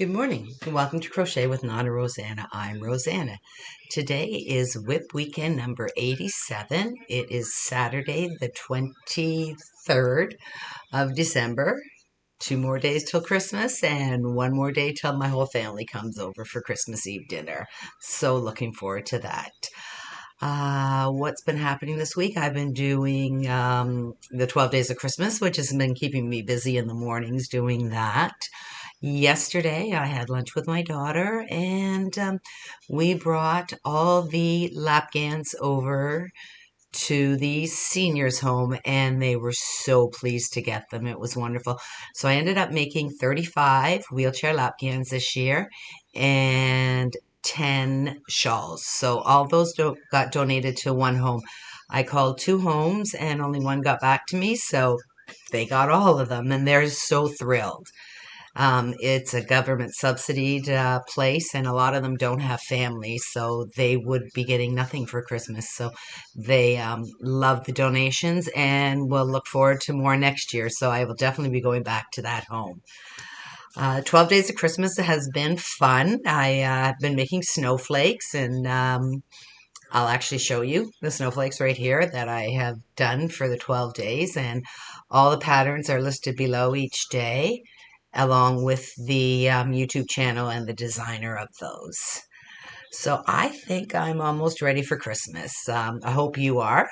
Good morning and welcome to Crochet with Nonna Rosanna. I'm Rosanna. Today is WIP weekend number 87. It is Saturday the 23rd of December. 2 more days till Christmas and 1 more day till my whole family comes over for Christmas Eve dinner. So looking forward to that. What's been happening this week? I've been doing the 12 Days of Christmas, which has been keeping me busy in the mornings doing that. Yesterday, I had lunch with my daughter, and we brought all the lapgans over to the seniors' home, and they were so pleased to get them. It was wonderful. So I ended up making 35 wheelchair lapgans this year, and 10 shawls. So all those got donated to one home. I called 2 homes, and only one got back to me, so they got all of them, and they're so thrilled. It's a government subsidied place, and a lot of them don't have families, so they would be getting nothing for Christmas. So they love the donations and will look forward to more next year. So I will definitely be going back to that home. 12 Days of Christmas has been fun. I have been making snowflakes, and I'll actually show you the snowflakes right here that I have done for the 12 days, and all the patterns are listed below each day, along with the YouTube channel and the designer of those. So I think I'm almost ready for Christmas. I hope you are.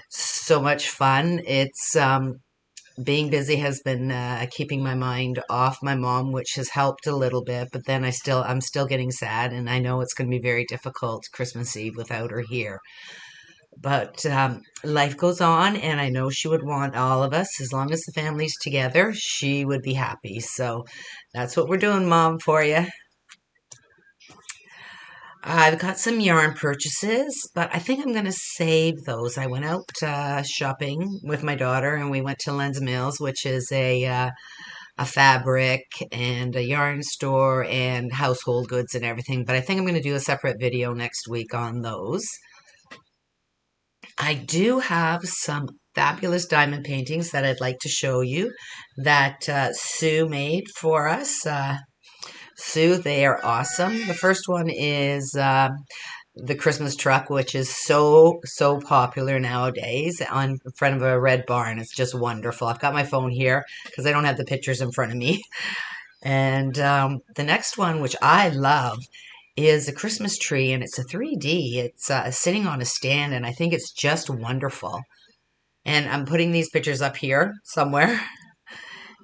So much fun. It's being busy has been keeping my mind off my mom, which has helped a little bit, but then I'm still getting sad, and I know it's going to be very difficult Christmas Eve without her here. But life goes on, and I know she would want all of us. As long as the family's together, she would be happy. So that's what we're doing, Mom, for you. I've got some yarn purchases, but I think I'm going to save those. I went out shopping with my daughter, and we went to Len's Mills, which is a fabric and a yarn store and household goods and everything. But I think I'm going to do a separate video next week on those. I do have some fabulous diamond paintings that I'd like to show you that Sue made for us. Sue, they are awesome. The first one is the Christmas truck, which is so popular nowadays, on front of a red barn. It's just wonderful. I've got my phone here because I don't have the pictures in front of me. And the next one, which I love, is a Christmas tree, and it's a 3D. It's sitting on a stand, and I think it's just wonderful. And I'm putting these pictures up here somewhere.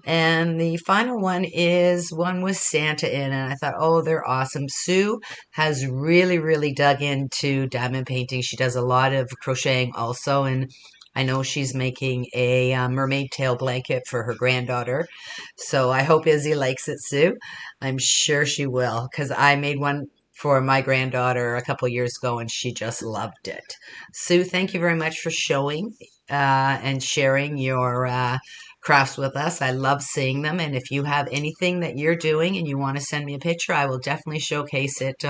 And the final one is one with Santa in, and I thought, oh, they're awesome. Sue has really dug into diamond painting. She does a lot of crocheting also, and I know she's making a mermaid tail blanket for her granddaughter. So I hope Izzy likes it, Sue. I'm sure she will, because I made one for my granddaughter a couple years ago, and she just loved it. Sue, thank you very much for showing and sharing your crafts with us. I love seeing them, and if you have anything that you're doing and you want to send me a picture, I will definitely showcase it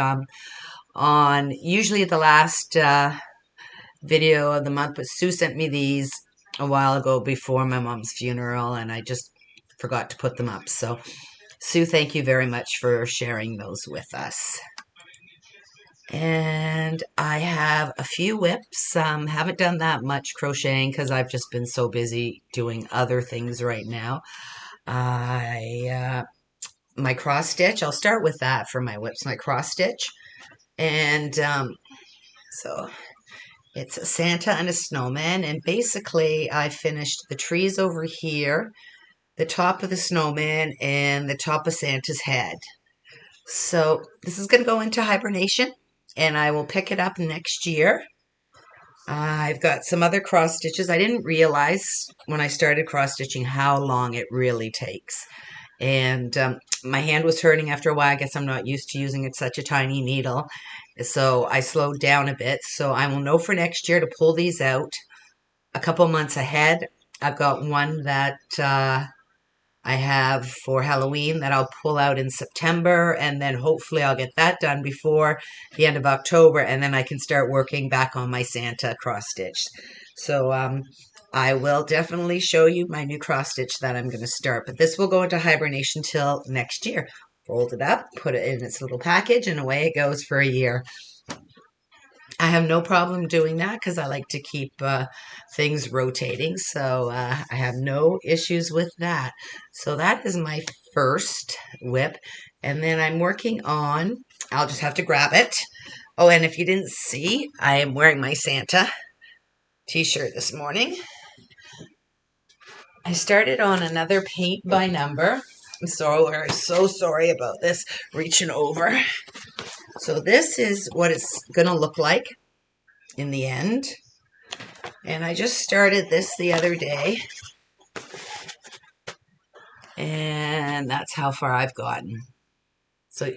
on usually the last video of the month. But Sue sent me these a while ago before my mom's funeral, and I just forgot to put them up. So Sue, thank you very much for sharing those with us. And I have a few WIPs. Haven't done that much crocheting because I've just been so busy doing other things right now. My cross stitch, I'll start with that for my WIPs, my cross stitch. And so it's a Santa and a snowman, and basically I finished the trees over here, the top of the snowman, and the top of Santa's head. So this is going to go into hibernation, and I will pick it up next year. I've got some other cross stitches. I didn't realize when I started cross stitching how long it really takes. And my hand was hurting after a while. I guess I'm not used to using it such a tiny needle. So I slowed down a bit. So I will know for next year to pull these out a couple months ahead. I've got one that I have for Halloween that I'll pull out in September, and then hopefully I'll get that done before the end of October, and then I can start working back on my Santa cross stitch. So I will definitely show you my new cross stitch that I'm going to start, but this will go into hibernation till next year. Fold it up, put it in its little package, and away it goes for a year. I have no problem doing that because I like to keep things rotating, so I have no issues with that. So that is my first WIP, and then I'm working on, I'll just have to grab it. Oh, and if you didn't see, I am wearing my Santa t-shirt this morning. I started on another paint by number. We're so sorry about this reaching over. So this is what it's going to look like in the end. And I just started this the other day. And that's how far I've gotten. So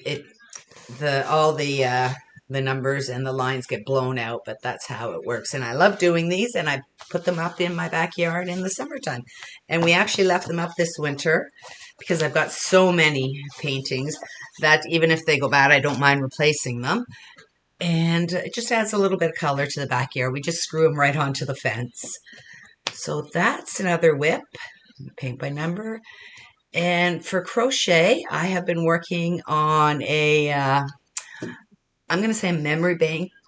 all the numbers and the lines get blown out, but that's how it works. And I love doing these, and I put them up in my backyard in the summertime. And we actually left them up this winter because I've got so many paintings that even if they go bad, I don't mind replacing them. And it just adds a little bit of color to the backyard. We just screw them right onto the fence. So that's another WIP, paint by number. And for crochet, I have been working on I'm going to say a memory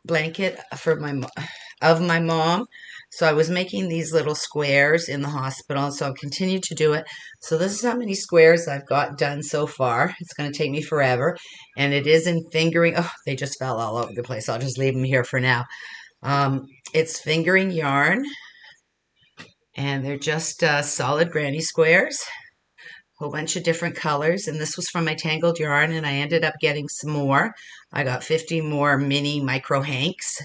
blanket of my mom. So I was making these little squares in the hospital, so I'll continue to do it. So this is how many squares I've got done so far. It's going to take me forever, and it is in fingering. Oh, they just fell all over the place. I'll just leave them here for now. It's fingering yarn, and they're just solid granny squares. Whole bunch of different colors, and this was from my tangled yarn, and I ended up getting some more. I got 50 more mini micro hanks,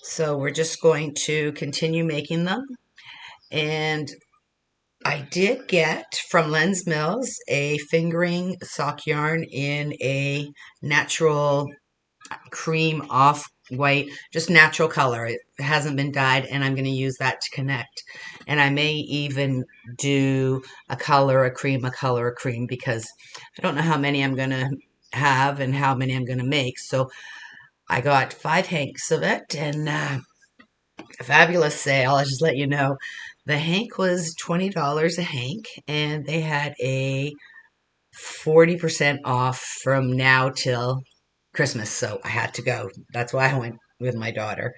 so we're just going to continue making them. And I did get from Len's Mills a fingering sock yarn in a natural cream off white, just natural color. It hasn't been dyed, and I'm going to use that to connect. And I may even do a color, a cream, a color, a cream, because I don't know how many I'm going to have and how many I'm going to make. So I got 5 hanks of it, and a fabulous sale. I'll just let you know. The hank was $20 a hank, and they had a 40% off from now till Christmas, so I had to go. That's why I went with my daughter.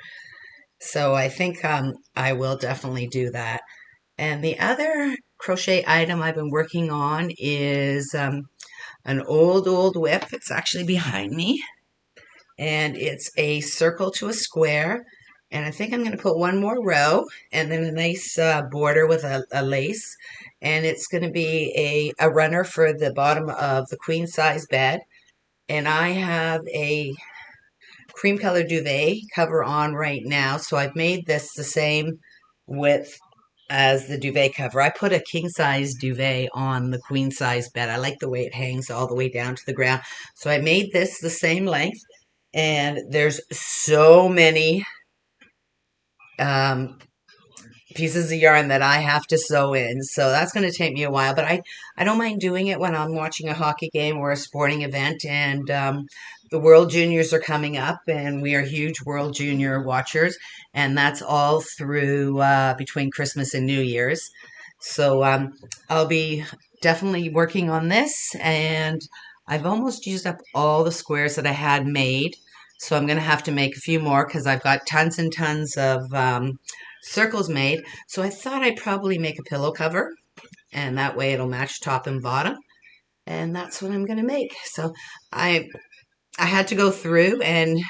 So I think I will definitely do that. And the other crochet item I've been working on is an old WIP. It's actually behind me. And it's a circle to a square. And I think I'm going to put one more row and then a nice border with a lace. And it's going to be a runner for the bottom of the queen size bed. And I have a cream color duvet cover on right now. So I've made this the same width as the duvet cover. I put a king size duvet on the queen size bed. I like the way it hangs all the way down to the ground. So I made this the same length. And there's so many pieces of yarn that I have to sew in. So that's going to take me a while, but I don't mind doing it when I'm watching a hockey game or a sporting event. And the World Juniors are coming up, and we are huge World Junior watchers. And that's all through between Christmas and New Year's. So I'll be definitely working on this. And I've almost used up all the squares that I had made. So I'm going to have to make a few more because I've got tons and tons of circles made. So I thought I'd probably make a pillow cover, and that way it'll match top and bottom. And that's what I'm going to make. So I had to go through and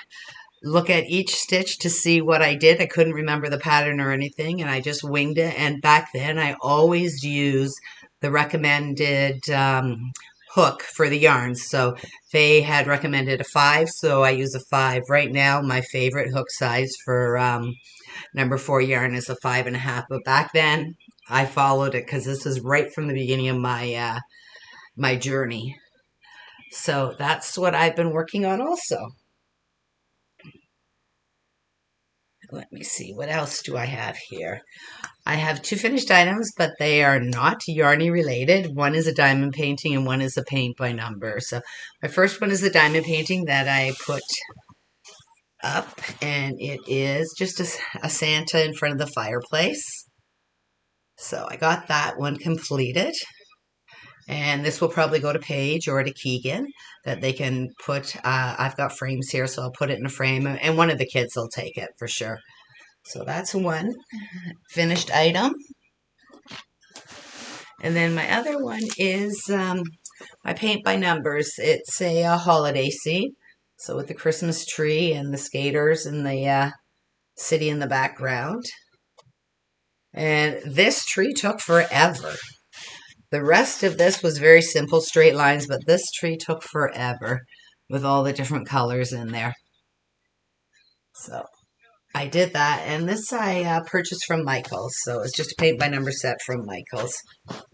look at each stitch to see what I did. I couldn't remember the pattern or anything, and I just winged it. And back then I always use the recommended hook for the yarns. So they had recommended a 5, so I use a 5. Right now, my favorite hook size for number 4 yarn is a 5.5. But back then, I followed it because this is right from the beginning of my my journey. So that's what I've been working on also. Let me see, what else do I have here? I have 2 finished items, but they are not yarny related. One is a diamond painting and one is a paint by number. So my first one is the diamond painting that I put up, and it is just a Santa in front of the fireplace. So I got that one completed. And this will probably go to Paige or to Keegan that they can put. I've got frames here, so I'll put it in a frame, and one of the kids will take it for sure. So that's one finished item. And then my other one is my paint by numbers. It's a holiday scene. So with the Christmas tree and the skaters and the city in the background. And this tree took forever. The rest of this was very simple, straight lines, but this tree took forever with all the different colors in there. So I did that, and this I purchased from Michael's. So it's just a paint by number set from Michael's,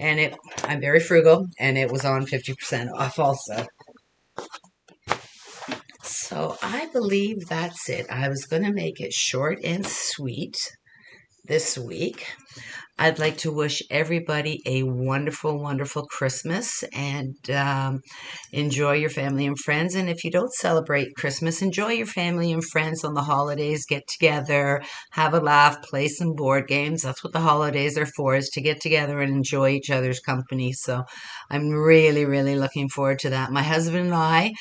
and I'm very frugal, and it was on 50% off also. So I believe that's it. I was going to make it short and sweet this week. I'd like to wish everybody a wonderful, wonderful Christmas and enjoy your family and friends. And if you don't celebrate Christmas, enjoy your family and friends on the holidays. Get together, have a laugh, play some board games. That's what the holidays are for, is to get together and enjoy each other's company. So I'm really, really looking forward to that. My husband and I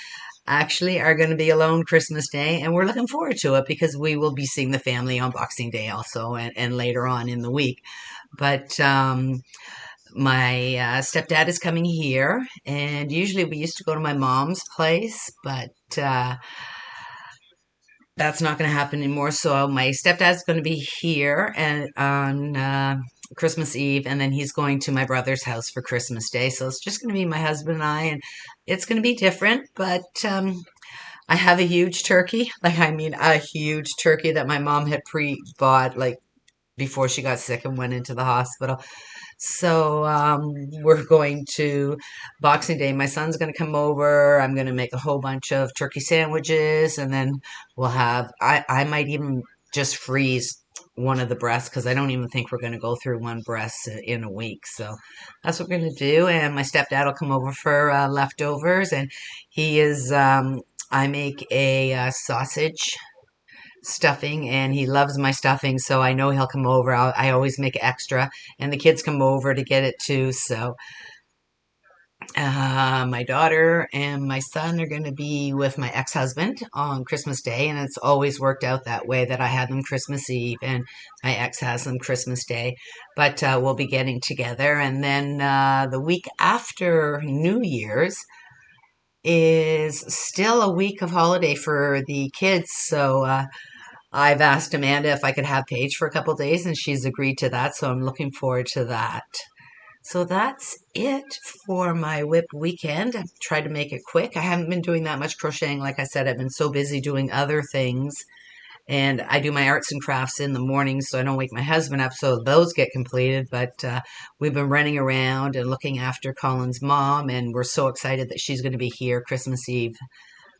actually are going to be alone Christmas Day, and we're looking forward to it because we will be seeing the family on Boxing Day also and later on in the week. But my stepdad is coming here, and usually we used to go to my mom's place, but that's not going to happen anymore. So my stepdad's going to be here and on Christmas Eve, and then he's going to my brother's house for Christmas Day. So it's just going to be my husband and I, and it's going to be different, but I have a huge turkey, a huge turkey that my mom had pre-bought, like before she got sick and went into the hospital. So we're going to Boxing Day. My son's going to come over. I'm going to make a whole bunch of turkey sandwiches, and then we'll have. I might even just freeze one of the breasts because I don't even think we're going to go through one breast in a week. So that's what we're going to do. And my stepdad will come over for leftovers, and he is. I make a sausage stuffing, and he loves my stuffing, so I know he'll come over. I always make extra, and the kids come over to get it too. So my daughter and my son are going to be with my ex-husband on Christmas Day, and it's always worked out that way that I had them Christmas Eve and my ex has them Christmas Day. But we'll be getting together, and then the week after New Year's is still a week of holiday for the kids. So I've asked Amanda if I could have Paige for a couple days, and she's agreed to that. So I'm looking forward to that. So that's it for my WIP weekend. I've tried to make it quick. I haven't been doing that much crocheting. Like I said, I've been so busy doing other things. And I do my arts and crafts in the morning, so I don't wake my husband up, so those get completed. But we've been running around and looking after Colin's mom, and we're so excited that she's going to be here Christmas Eve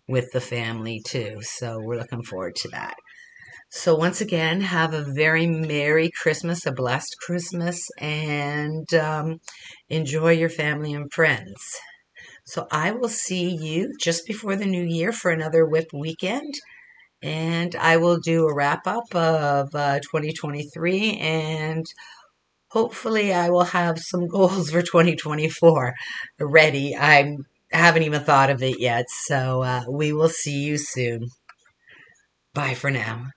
with the family too. So we're looking forward to that. So once again, have a very Merry Christmas, a blessed Christmas, and enjoy your family and friends. So I will see you just before the new year for another WIP weekend, and I will do a wrap up of 2023, and hopefully I will have some goals for 2024 ready. I haven't even thought of it yet, so we will see you soon. Bye for now.